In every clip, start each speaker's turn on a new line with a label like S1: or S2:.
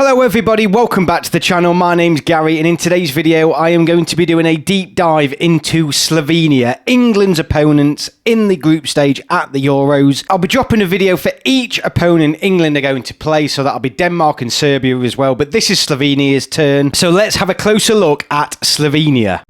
S1: Hello everybody, welcome back to the channel. My name's Gary and in today's video I am going to be doing a deep dive into Slovenia, England's opponents in the group stage at the Euros. I'll be dropping a video for each opponent England are going to play, so that'll be Denmark and Serbia as well, but this is Slovenia's turn. So let's have a closer look at Slovenia.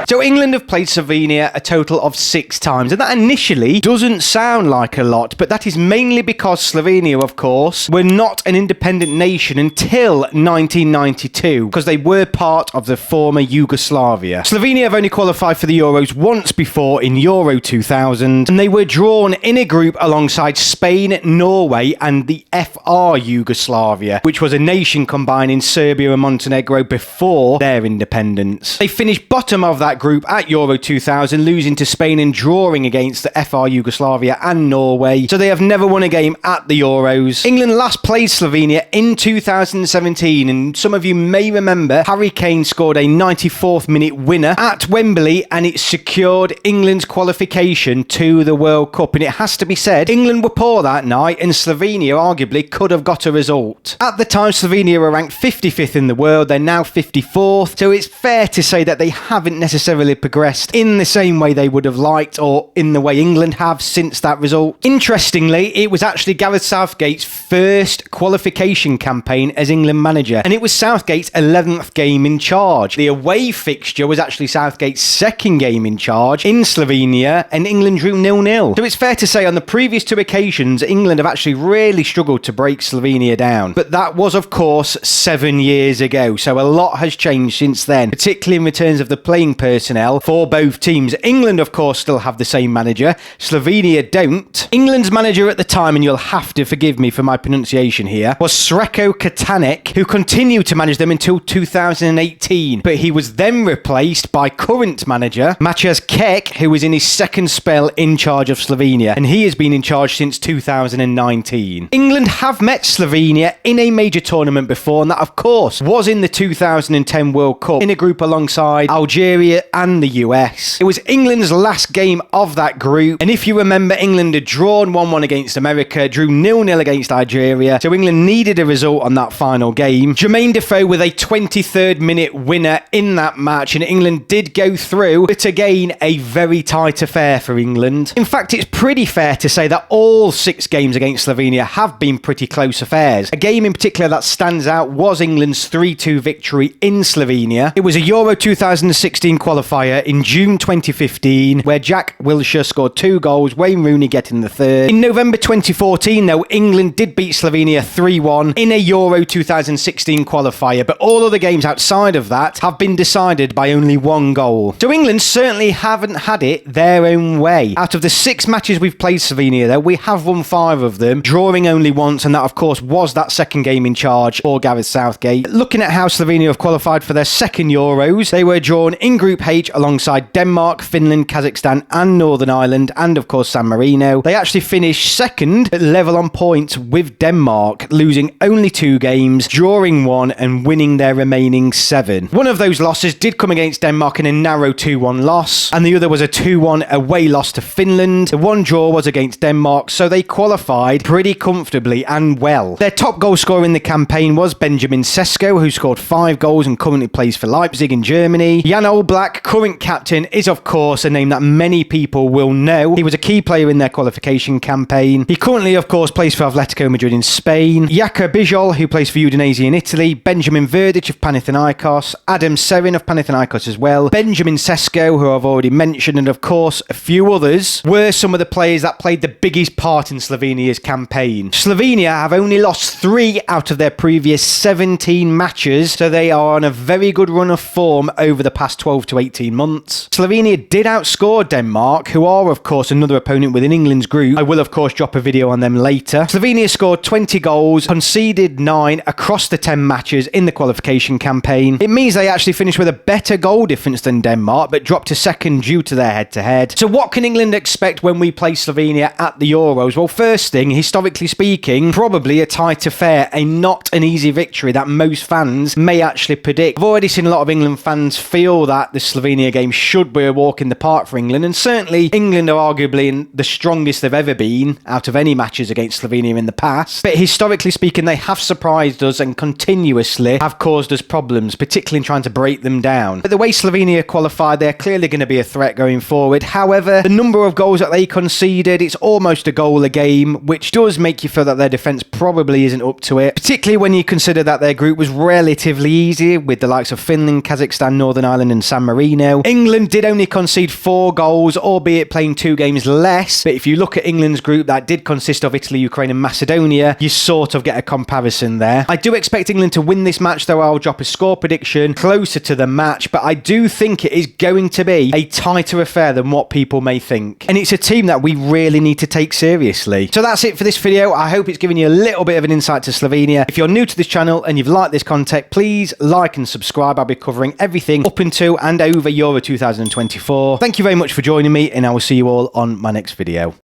S1: So England have played Slovenia a total of 6 times, and that initially doesn't sound like a lot, but that is mainly because Slovenia, of course, were not an independent nation until 1992, because they were part of the former Yugoslavia. Slovenia have only qualified for the Euros once before in Euro 2000, and they were drawn in a group alongside Spain, Norway, and the FR Yugoslavia, which was a nation combining Serbia and Montenegro before their independence. They finished bottom of that group at Euro 2000, losing to Spain and drawing against the FR Yugoslavia and Norway, so they have never won a game at the Euros. England last played Slovenia in 2017, and some of you may remember Harry Kane scored a 94th minute winner at Wembley, and it secured England's qualification to the World Cup. And it has to be said, England were poor that night, and Slovenia arguably could have got a result. At the time, Slovenia were ranked 55th in the world. They're now 54th, so it's fair to say that they haven't necessarily progressed in the same way they would have liked, or in the way England have since that result. Interestingly, it was actually Gareth Southgate's first qualification campaign as England manager, and it was Southgate's 11th game in charge. The away fixture was actually Southgate's second game in charge in Slovenia, and England drew 0-0. So it's fair to say on the previous 2 occasions, England have actually really struggled to break Slovenia down. But that was, of course, 7 years ago, so a lot has changed since then, particularly in terms of the playing personnel for both teams. England, of course, still have the same manager. Slovenia don't. England's manager at the time, and you'll have to forgive me for my pronunciation here, was Srečko Katanec, who continued to manage them until 2018. But he was then replaced by current manager Maciej Kek, who was in his second spell in charge of Slovenia, and he has been in charge since 2019. England have met Slovenia in a major tournament before, and that, of course, was in the 2010 World Cup in a group alongside Algeria and the US. It was England's last game of that group, and if you remember, England had drawn 1-1 against America, drew 0-0 against Algeria, so England needed a result on that final game. Jermaine Defoe with a 23rd minute winner in that match, and England did go through, but again, a very tight affair for England. In fact, it's pretty fair to say that all 6 games against Slovenia have been pretty close affairs. A game in particular that stands out was England's 3-2 victory in Slovenia. It was a Euro 2016 qualifier in June 2015, where Jack Wilshere scored 2 goals, Wayne Rooney getting the 3rd. In November 2014, though, England did beat Slovenia 3-1 in a Euro 2016 qualifier, but all other games outside of that have been decided by only 1 goal. So England certainly haven't had it their own way. Out of the 6 matches we've played Slovenia, though, we have won 5 of them, drawing only once, and that, of course, was that second game in charge for Gareth Southgate. Looking at how Slovenia have qualified for their second Euros, they were drawn in Group H alongside Denmark, Finland, Kazakhstan and Northern Ireland, and of course San Marino. They actually finished second, but level on points with Denmark, losing only 2 games, drawing 1 and winning their remaining 7. One of those losses did come against Denmark in a narrow 2-1 loss, and the other was a 2-1 away loss to Finland. The 1 draw was against Denmark, so they qualified pretty comfortably and well. Their top goal scorer in the campaign was Benjamin Sesko, who scored 5 goals and currently plays for Leipzig in Germany. Jan Oblak, current captain, is of course a name that many people will know. He was a key player in their qualification campaign. He currently, of course, plays for Atletico Madrid in Spain. Jaka Bijol, who plays for Udinese in Italy. Benjamin Verdic of Panathinaikos. Adam Serin of Panathinaikos as well. Benjamin Sesko, who I've already mentioned, and of course a few others, were some of the players that played the biggest part in Slovenia's campaign. Slovenia have only lost 3 out of their previous 17 matches, so they are on a very good run of form over the past 12 to 18 months. Slovenia did outscore Denmark, who are of course another opponent within England's group. I will of course drop a video on them later. Slovenia scored 20 goals, conceded 9 across the 10 matches in the qualification campaign. It means they actually finished with a better goal difference than Denmark, but dropped to second due to their head-to-head. So what can England expect when we play Slovenia at the Euros? Well, first thing, historically speaking, probably a tight affair, a not an easy victory that most fans may actually predict. I've already seen a lot of England fans feel that the Slovenia game should be a walk in the park for England, and certainly England are arguably in the strongest they've ever been out of any matches against Slovenia in the past. But historically speaking, they have surprised us and continuously have caused us problems, particularly in trying to break them down. But the way Slovenia qualified, they're clearly going to be a threat going forward. However, the number of goals that they conceded, it's almost a goal a game, which does make you feel that their defence probably isn't up to it, particularly when you consider that their group was relatively easy with the likes of Finland, Kazakhstan, Northern Ireland and San Marino. England did only concede 4 goals, albeit playing 2 games less, but if you look at England's group that did consist of Italy, Ukraine and Macedonia, you sort of get a comparison there. I do expect England to win this match, though I'll drop a score prediction closer to the match, but I do think it is going to be a tighter affair than what people may think. And it's a team that we really need to take seriously. So that's it for this video. I hope it's given you a little bit of an insight to Slovenia. If you're new to this channel and you've liked this content, please like and subscribe. I'll be covering everything up until and over Euro 2024. Thank you very much for joining me, and I will see you all on my next video.